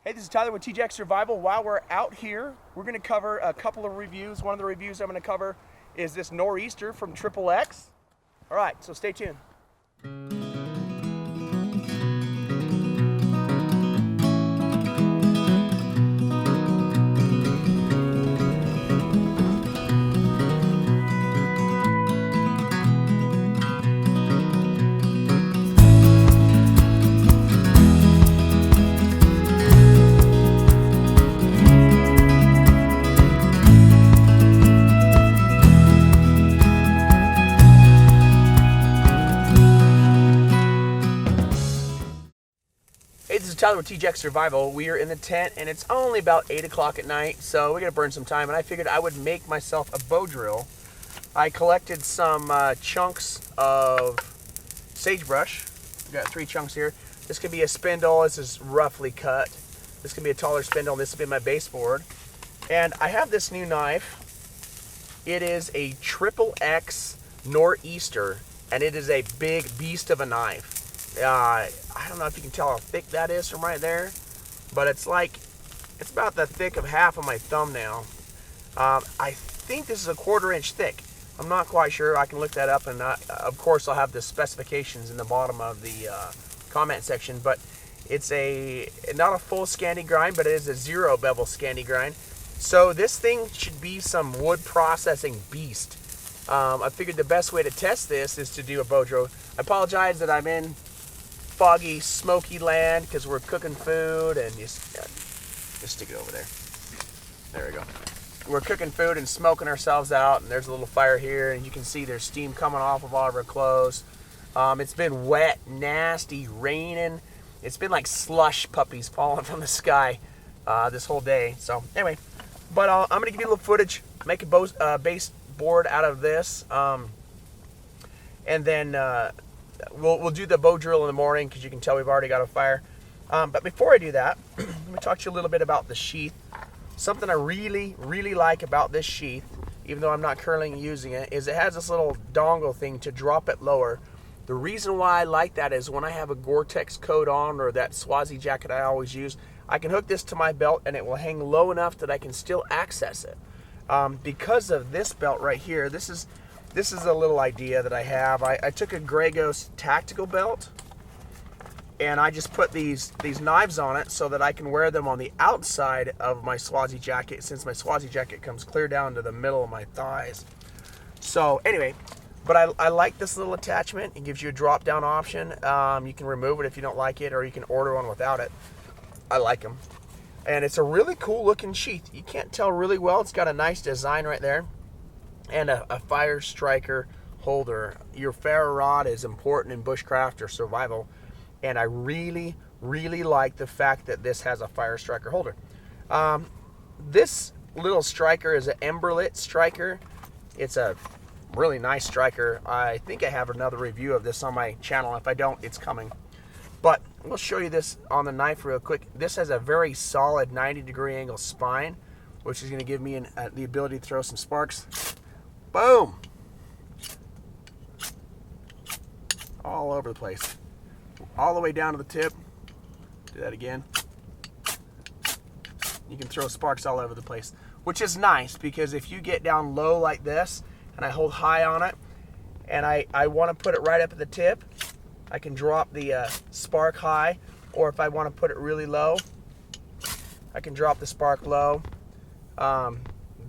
Hey, this is Tyler with TJack Survival. While we're out here, we're going to cover a couple of reviews. One of the reviews I'm going to cover is this Nor'easter from TJack. All right, so stay tuned. Hey, this is Tyler with TJack Survival. We are in the tent, and it's only about 8 o'clock at night, so we're going to burn some time, and I figured I would make myself a bow drill. I collected some chunks of sagebrush. I've got 3 chunks here. This could be a spindle. This is roughly cut. This can be a taller spindle. This will be my baseboard. And I have this new knife. It is a XXX Nor'easter, and it is a big beast of a knife. I don't know if you can tell how thick that is from right there, but it's about the thick of half of my thumbnail. I think this is a 1/4 inch thick. I'm not quite sure. I can look that up, and of course I'll have the specifications in the bottom of the comment section. But it's not a full Scandi grind, but it is a 0 bevel Scandi grind. So this thing should be some wood processing beast. I figured the best way to test this is to do a bow drill. I apologize that I'm in foggy, smoky land because we're cooking food, and just stick it over there. There we go. We're cooking food and smoking ourselves out, and there's a little fire here, and you can see there's steam coming off of all of our clothes. It's been wet, nasty, raining. It's been like slush puppies falling from the sky this whole day. So anyway, but I'm gonna give you a little footage, make a base board out of this, and then we'll do the bow drill in the morning, because you can tell we've already got a fire. But before I do that, let me talk to you a little bit about the sheath. Something I really, really like about this sheath, even though I'm not currently using it, is it has this little dongle thing to drop it lower. The reason why I like that is when I have a Gore-Tex coat on, or that Swazi jacket I always use, I can hook this to my belt and it will hang low enough that I can still access it. Because of this belt right here, this is a little idea that I have. I took a Gragos tactical belt, and I just put these knives on it so that I can wear them on the outside of my Swazi jacket, since my Swazi jacket comes clear down to the middle of my thighs. So anyway, but I like this little attachment. It gives you a drop down option. You can remove it if you don't like it, or you can order one without it. I like them. And it's a really cool looking sheath. You can't tell really well. It's got a nice design right there. And a fire striker holder. Your ferro rod is important in bushcraft or survival, and I really, really like the fact that this has a fire striker holder. This little striker is an Emberlit striker. It's a really nice striker. I think I have another review of this on my channel. If I don't, it's coming. But we'll show you this on the knife real quick. This has a very solid 90-degree angle spine, which is going to give me the ability to throw some sparks. Boom! All over the place. All the way down to the tip. Do that again. You can throw sparks all over the place, which is nice, because if you get down low like this and I hold high on it and I want to put it right up at the tip, I can drop the spark high, or if I want to put it really low, I can drop the spark low.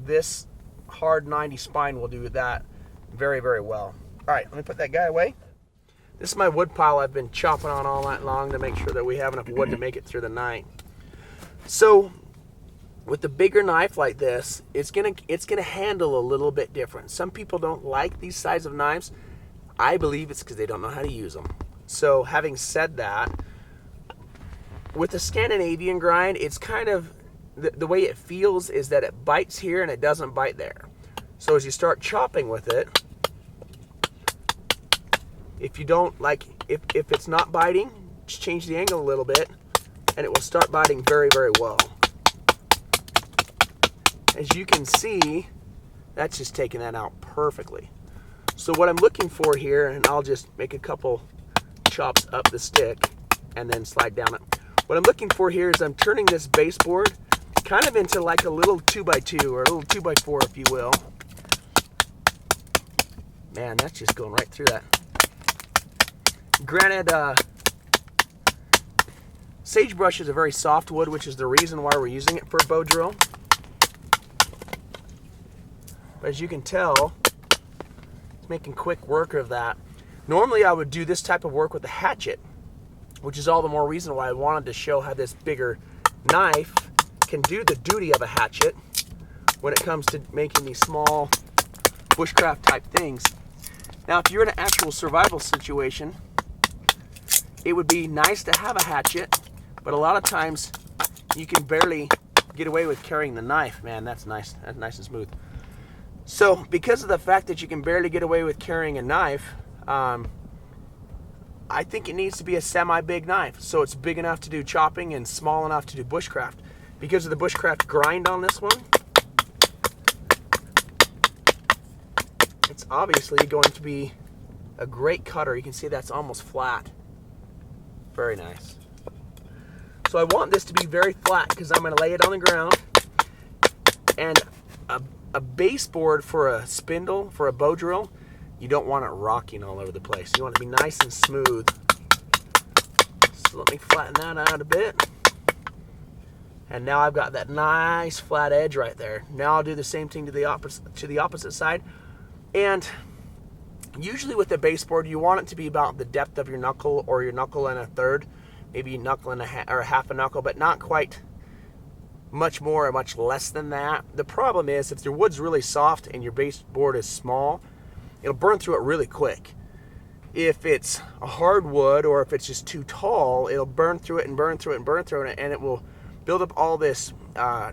This hard 90 spine will do that very, very well. All right, let me put that guy away. This is my wood pile I've been chopping on all night long to make sure that we have enough wood to make it through the night. So with the bigger knife like this, it's gonna handle a little bit different. Some people don't like these size of knives. I believe it's because they don't know how to use them. So having said that, with the Scandinavian grind, it's kind of the way it feels is that it bites here and it doesn't bite there. So as you start chopping with it, if you don't like, if it's not biting, just change the angle a little bit and it will start biting very, very well. As you can see, that's just taking that out perfectly. So what I'm looking for here, and I'll just make a couple chops up the stick and then slide down it. What I'm looking for here is I'm turning this baseboard kind of into like a little 2x2 or a little 2x4, if you will. Man, that's just going right through that. Granted, sagebrush is a very soft wood, which is the reason why we're using it for a bow drill. But as you can tell, it's making quick work of that. Normally I would do this type of work with a hatchet, which is all the more reason why I wanted to show how this bigger knife can do the duty of a hatchet when it comes to making these small bushcraft type things. Now, if you're in an actual survival situation, it would be nice to have a hatchet, but a lot of times you can barely get away with carrying the knife. Man, that's nice. That's nice and smooth. So because of the fact that you can barely get away with carrying a knife, I think it needs to be a semi-big knife. So it's big enough to do chopping and small enough to do bushcraft. Because of the bushcraft grind on this one, it's obviously going to be a great cutter. You can see that's almost flat. Very nice. So I want this to be very flat because I'm going to lay it on the ground. And a baseboard for a spindle, for a bow drill, you don't want it rocking all over the place. You want it to be nice and smooth. So let me flatten that out a bit. And now I've got that nice flat edge right there. Now I'll do the same thing to the opposite side. And usually with the baseboard, you want it to be about the depth of your knuckle, or your knuckle and a third, maybe a knuckle and a half a knuckle, but not quite much more or much less than that. The problem is if your wood's really soft and your baseboard is small, it'll burn through it really quick. If it's a hard wood, or if it's just too tall, it'll burn through it and burn through it and burn through it, and it will build up all this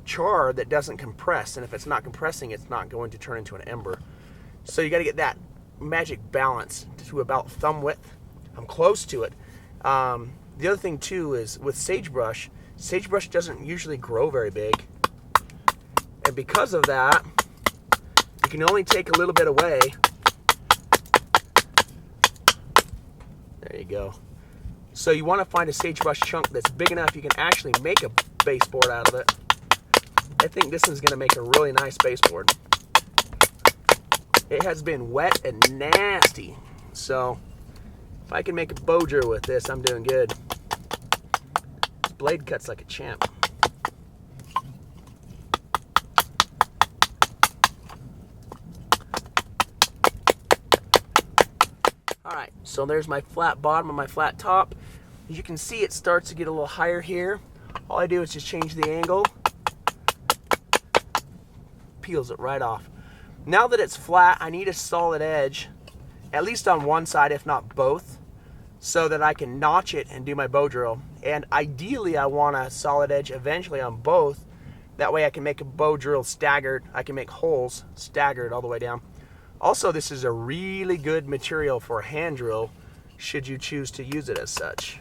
char that doesn't compress. And if it's not compressing, it's not going to turn into an ember. So you got to get that magic balance to about thumb width. I'm close to it. The other thing too is with sagebrush doesn't usually grow very big. And because of that, you can only take a little bit away. There you go. So you want to find a sagebrush chunk that's big enough you can actually make a baseboard out of it. I think this is going to make a really nice baseboard. It has been wet and nasty, so if I can make a bow drill with this, I'm doing good. This blade cuts like a champ. Alright, so there's my flat bottom and my flat top. As you can see, it starts to get a little higher here. All I do is just change the angle. Peels it right off. Now that it's flat, I need a solid edge, at least on one side, if not both, so that I can notch it and do my bow drill. And ideally, I want a solid edge eventually on both. That way I can make a bow drill staggered. I can make holes staggered all the way down. Also, this is a really good material for a hand drill, should you choose to use it as such.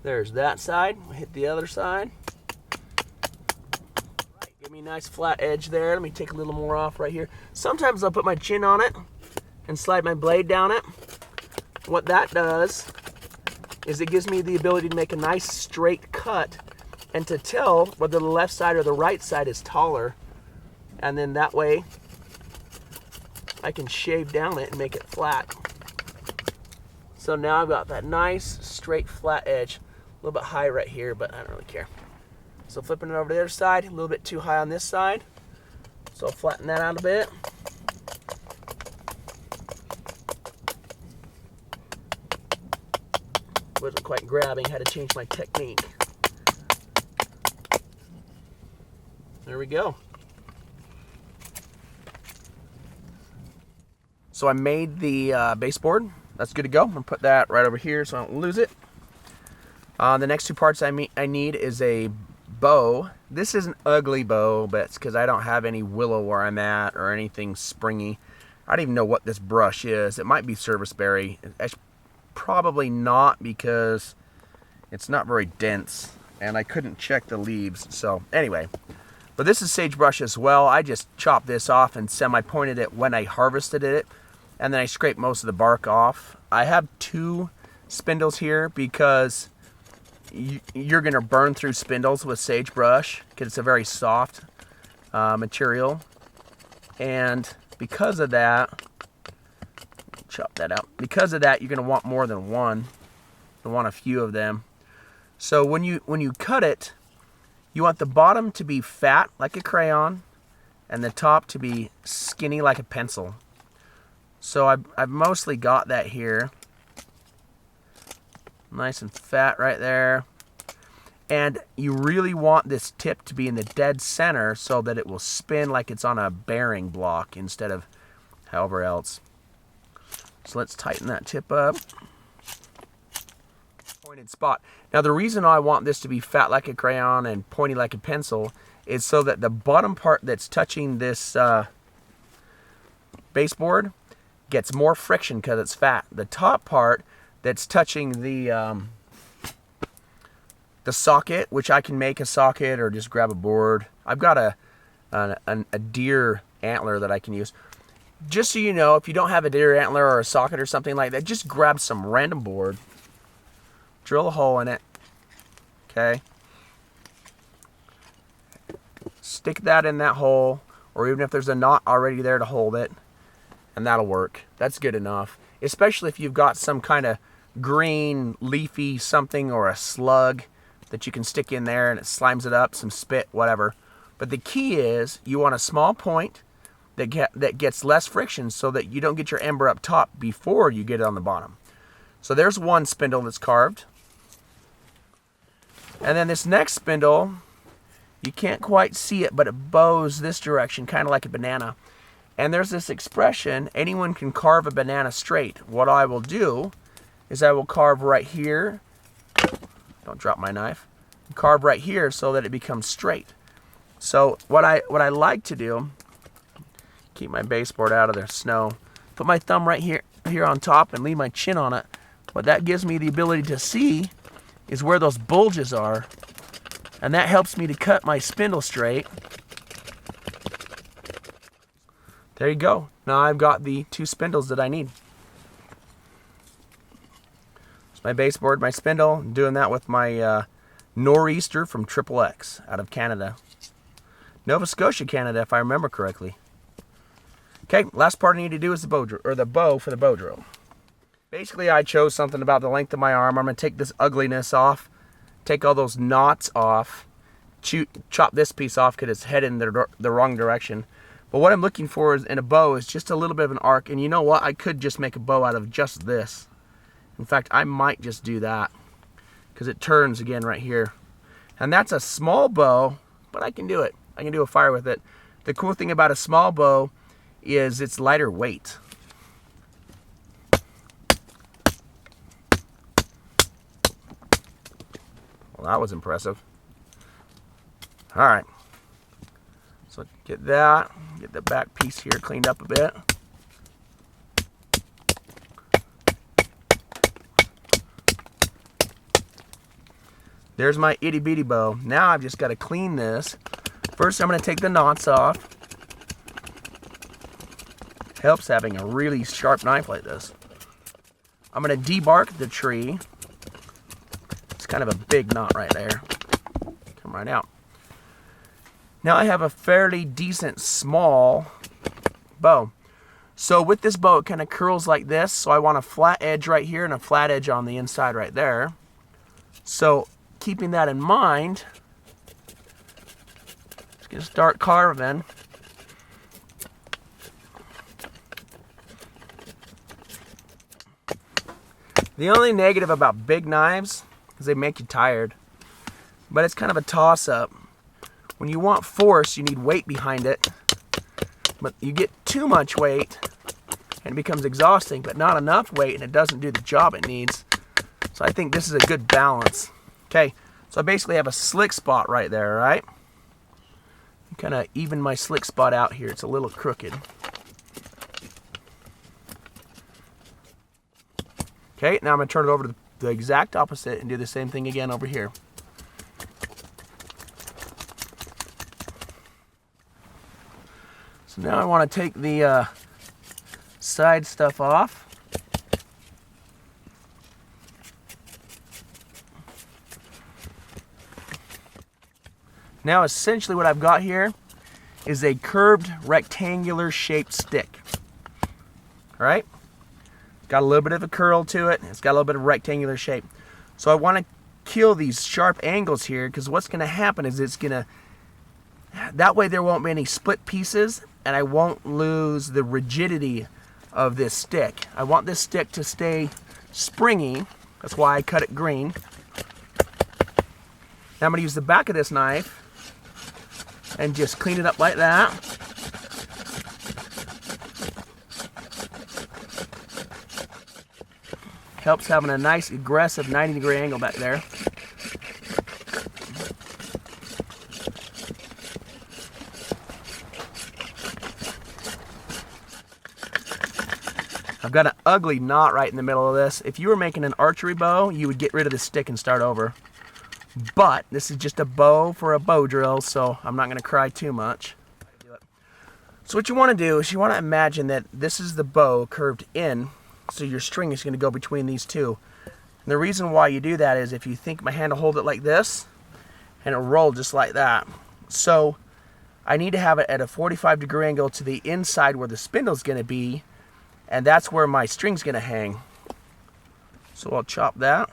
There's that side. Hit the other side. Right, give me a nice flat edge there. Let me take a little more off right here. Sometimes I'll put my chin on it and slide my blade down it. What that does is it gives me the ability to make a nice straight cut and to tell whether the left side or the right side is taller. And then that way I can shave down it and make it flat. So now I've got that nice straight flat edge. A little bit high right here, but I don't really care. So flipping it over to the other side, a little bit too high on this side. So I'll flatten that out a bit. Wasn't quite grabbing, had to change my technique. There we go. So I made the baseboard. That's good to go. I'm gonna put that right over here so I don't lose it. The next two parts I need is a bow. This is an ugly bow, but it's because I don't have any willow where I'm at or anything springy. I don't even know what this brush is. It might be serviceberry. Probably not, because it's not very dense. and I couldn't check the leaves. So anyway, but this is sagebrush as well. I just chopped this off and semi-pointed it when I harvested it, and then I scraped most of the bark off. I have 2 spindles here because you're going to burn through spindles with sagebrush because it's a very soft material. And because of that, chop that out. Because of that, you're going to want more than one. You want a few of them. So when you cut it, you want the bottom to be fat like a crayon and the top to be skinny like a pencil. So I've mostly got that here. Nice and fat right there. And you really want this tip to be in the dead center so that it will spin like it's on a bearing block instead of however else. So let's tighten that tip up. Pointed spot. Now the reason I want this to be fat like a crayon and pointy like a pencil is so that the bottom part that's touching this baseboard gets more friction because it's fat. The top part that's touching the socket, which I can make a socket or just grab a board. I've got a deer antler that I can use. Just so you know, if you don't have a deer antler or a socket or something like that, just grab some random board, drill a hole in it, okay? Stick that in that hole, or even if there's a knot already there to hold it, and that'll work. That's good enough, especially if you've got some kind of green leafy something or a slug that you can stick in there and it slimes it up, some spit, whatever. But the key is you want a small point that gets less friction so that you don't get your ember up top before you get it on the bottom. So there's one spindle that's carved. And then this next spindle, you can't quite see it, but it bows this direction, kind of like a banana. And there's this expression, anyone can carve a banana straight. What I will do is I will carve right here. Don't drop my knife. Carve right here so that it becomes straight. So what I like to do, keep my baseboard out of the snow, put my thumb right here on top and leave my chin on it. What that gives me the ability to see is where those bulges are, and that helps me to cut my spindle straight. There you go. Now I've got the 2 spindles that I need. It's my baseboard, my spindle. I'm doing that with my Nor'easter from XXX out of Canada. Nova Scotia, Canada, if I remember correctly. Okay, last part I need to do is the bow for the bow drill. Basically, I chose something about the length of my arm. I'm going to take this ugliness off, take all those knots off, chop this piece off because it's heading the wrong direction. But what I'm looking for in a bow is just a little bit of an arc. And you know what? I could just make a bow out of just this. In fact, I might just do that because it turns again right here. And that's a small bow, but I can do it. I can do a fire with it. The cool thing about a small bow is it's lighter weight. Well, that was impressive. All right. So get the back piece here cleaned up a bit. There's my itty bitty bow. Now I've just got to clean this. First, I'm going to take the knots off. Helps having a really sharp knife like this. I'm going to debark the tree. It's kind of a big knot right there. Come right out. Now I have a fairly decent small bow. So with this bow, it kind of curls like this. So I want a flat edge right here and a flat edge on the inside right there. So keeping that in mind, just gonna start carving. The only negative about big knives is they make you tired. But it's kind of a toss-up. When you want force, you need weight behind it. But you get too much weight, and it becomes exhausting, but not enough weight, and it doesn't do the job it needs. So I think this is a good balance. Okay, so I basically have a slick spot right there, right? Kind of even my slick spot out here. It's a little crooked. Okay, now I'm going to turn it over to the exact opposite and do the same thing again over here. So now I want to take the side stuff off. Now essentially what I've got here is a curved rectangular shaped stick. All right? It's got a little bit of a curl to it. It's got a little bit of rectangular shape. So I want to kill these sharp angles here, because what's going to happen is that way there won't be any split pieces and I won't lose the rigidity of this stick. I want this stick to stay springy. That's why I cut it green. Now I'm going to use the back of this knife and just clean it up like that. Helps having a nice aggressive 90-degree angle back there. I've got an ugly knot right in the middle of this. If you were making an archery bow, you would get rid of the stick and start over. But this is just a bow for a bow drill, so I'm not going to cry too much. So what you want to do is you want to imagine that this is the bow curved in, so your string is going to go between these two. And the reason why you do that is if you think my hand will hold it like this, and it'll roll just like that. So I need to have it at a 45-degree angle to the inside where the spindle's going to be, and that's where my string's going to hang. So I'll chop that.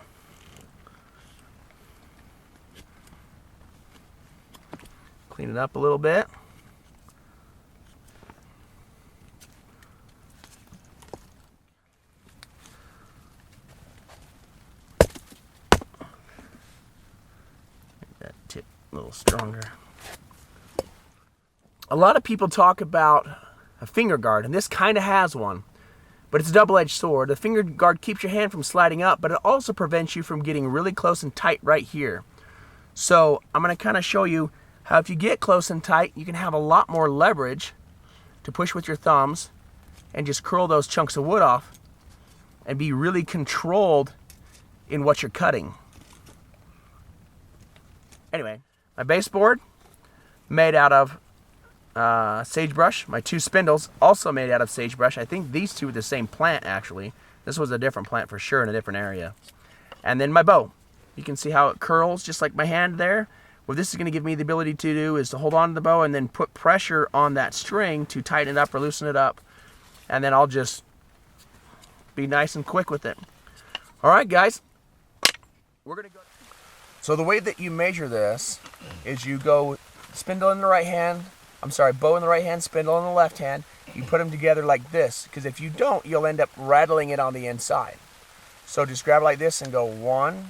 Clean it up a little bit. Make that tip a little stronger. A lot of people talk about a finger guard, and this kind of has one. But it's a double-edged sword. The finger guard keeps your hand from sliding up, but it also prevents you from getting really close and tight right here. So I'm going to kind of show you how if you get close and tight, you can have a lot more leverage to push with your thumbs and just curl those chunks of wood off and be really controlled in what you're cutting. Anyway, my baseboard made out of sagebrush. My two spindles also made out of sagebrush. I think these two are the same plant actually. This was a different plant for sure in a different area. And then my bow. You can see how it curls just like my hand there. What this is going to give me the ability to do is to hold on to the bow and then put pressure on that string to tighten it up or loosen it up. And then I'll just be nice and quick with it. Alright guys, we're going to go. So the way that you measure this is you go spindle in the right hand, bow in the right hand, spindle in the left hand. You put them together like this, because if you don't, you'll end up rattling it on the inside. So just grab it like this and go 1,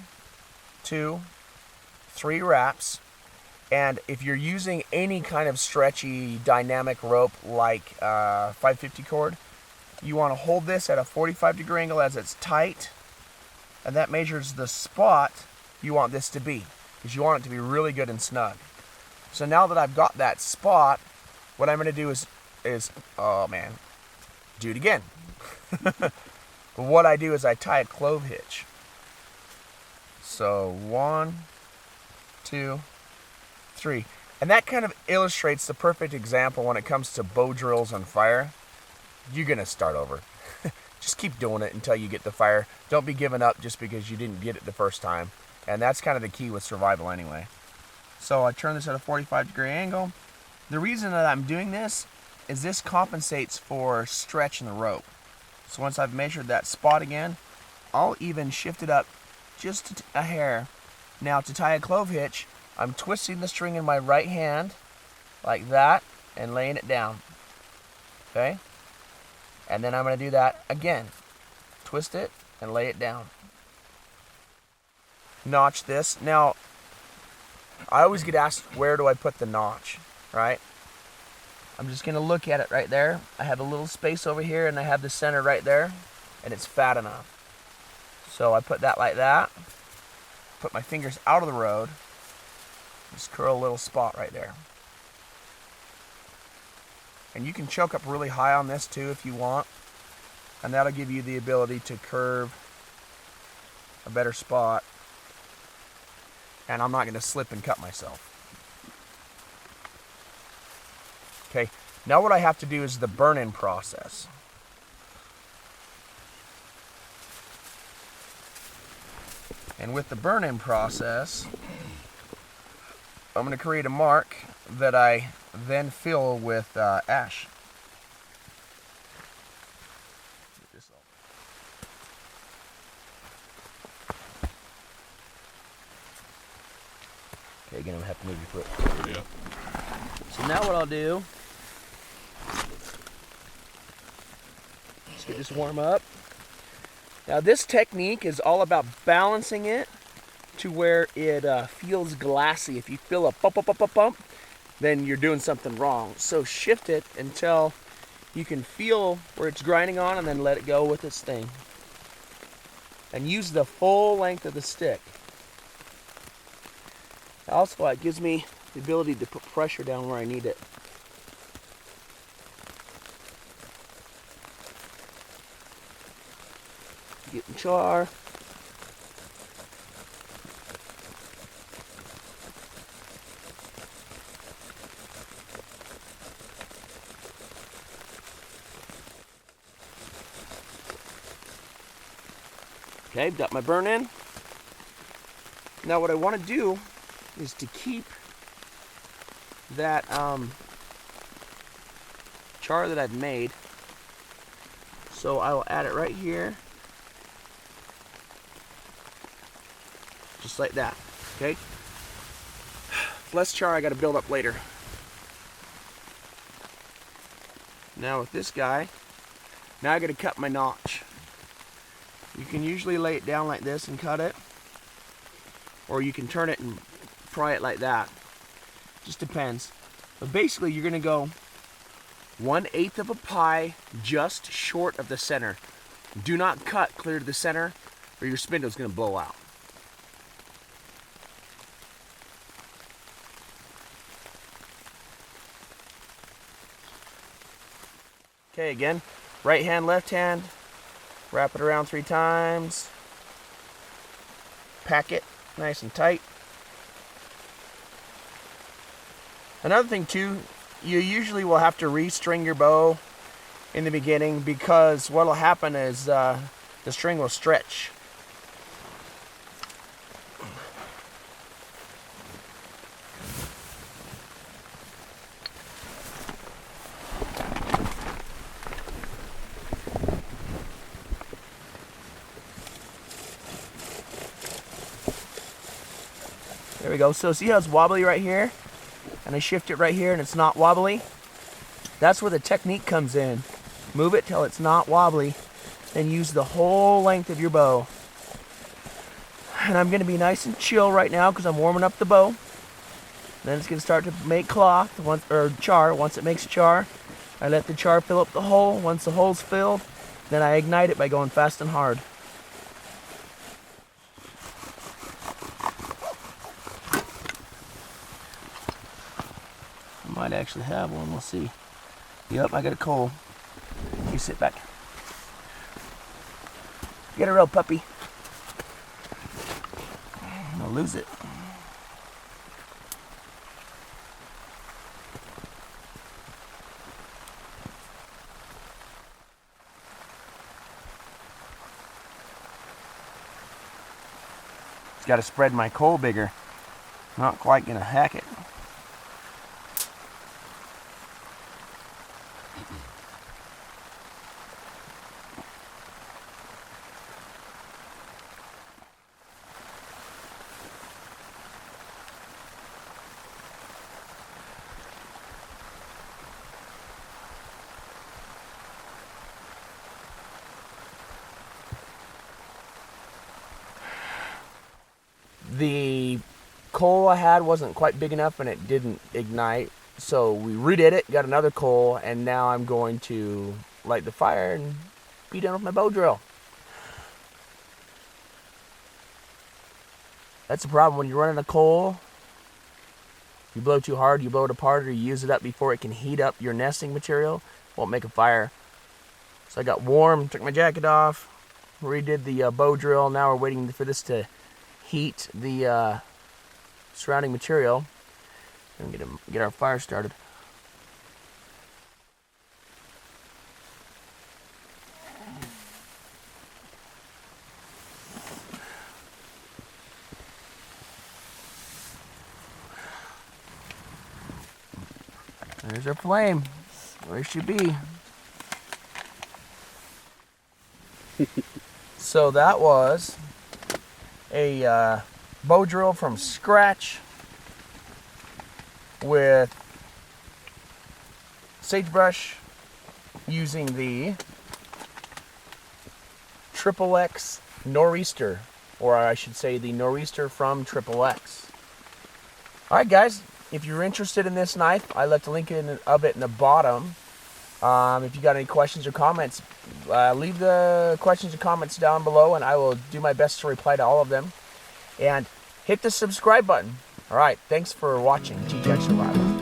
2, 3 wraps. And if you're using any kind of stretchy dynamic rope like 550 cord, you want to hold this at a 45-degree angle as it's tight, and that measures the spot you want this to be, because you want it to be really good and snug. So now that I've got that spot, what I'm going to do is oh man, do it again. What I do is I tie a clove hitch. So 1, 2, 3. And that kind of illustrates the perfect example when it comes to bow drills on fire. You're going to start over. Just keep doing it until you get the fire. Don't be giving up just because you didn't get it the first time. And that's kind of the key with survival anyway. So I turn this at a 45-degree angle. The reason that I'm doing this is this compensates for stretch in the rope. So once I've measured that spot again, I'll even shift it up just a hair. Now to tie a clove hitch, I'm twisting the string in my right hand like that and laying it down. Okay? And then I'm going to do that again. Twist it and lay it down. Notch this. Now, I always get asked, where do I put the notch, right? I'm just going to look at it right there. I have a little space over here, and I have the center right there, and it's fat enough. So I put that like that, put my fingers out of the road, just curl a little spot right there. And you can choke up really high on this too if you want, and that'll give you the ability to curve a better spot. And I'm not going to slip and cut myself. Okay, Now what I have to do is the burn-in process. And with the burn-in process, I'm going to create a mark that I then fill with ash. Okay, again, I'm going to have to move your foot. Yeah. So now what I'll do, let's get this warm up. Now this technique is all about balancing it to where it feels glassy. If you feel a bump, bump, bump, bump, bump, then you're doing something wrong. So shift it until you can feel where it's grinding on, and then let it go with this thing. And use the full length of the stick. Also, it gives me the ability to put pressure down where I need it. Getting char. Okay, got my burn in. Now what I want to do is to keep that char that I've made. So I will add it right here. Just like that, okay? Less char I gotta build up later. Now with this guy, now I gotta cut my notch. You can usually lay it down like this and cut it, or you can turn it and pry it like that. Just depends. But basically you're gonna go 1/8 of a pie just short of the center. Do not cut clear to the center or your spindle's gonna blow out. Okay, again, right hand, left hand, wrap it around 3 times, pack it nice and tight. Another thing too, you usually will have to restring your bow in the beginning, because what will happen is the string will stretch. There we go. So see how it's wobbly right here? And I shift it right here and it's not wobbly? That's where the technique comes in. Move it till it's not wobbly, and use the whole length of your bow. And I'm gonna be nice and chill right now because I'm warming up the bow. Then it's gonna start to make cloth, or char. Once it makes char, I let the char fill up the hole. Once the hole's filled, then I ignite it by going fast and hard. Might actually have one, we'll see. Yep, I got a coal. You sit back. Get a real puppy. I'll lose it. Just got to spread my coal bigger. Not quite gonna hack it. The coal I had wasn't quite big enough and it didn't ignite, so we redid it, got another coal, and now I'm going to light the fire and be done with my bow drill. That's the problem when you're running a coal. You blow too hard, you blow it apart, or you use it up before it can heat up your nesting material, won't make a fire. So I got warm, took my jacket off, redid the bow drill. Now we're waiting for this to heat the surrounding material and get our fire started. There's our flame. Where it should be. So that was a bow drill from scratch with sagebrush using the XXX Nor'easter, or I should say the Nor'easter from XXX. Alright guys, if you're interested in this knife, I left a link of it in the bottom. If you got any questions or comments, leave the questions and comments down below and I will do my best to reply to all of them. And hit the subscribe button. Alright, thanks for watching TJack Survival.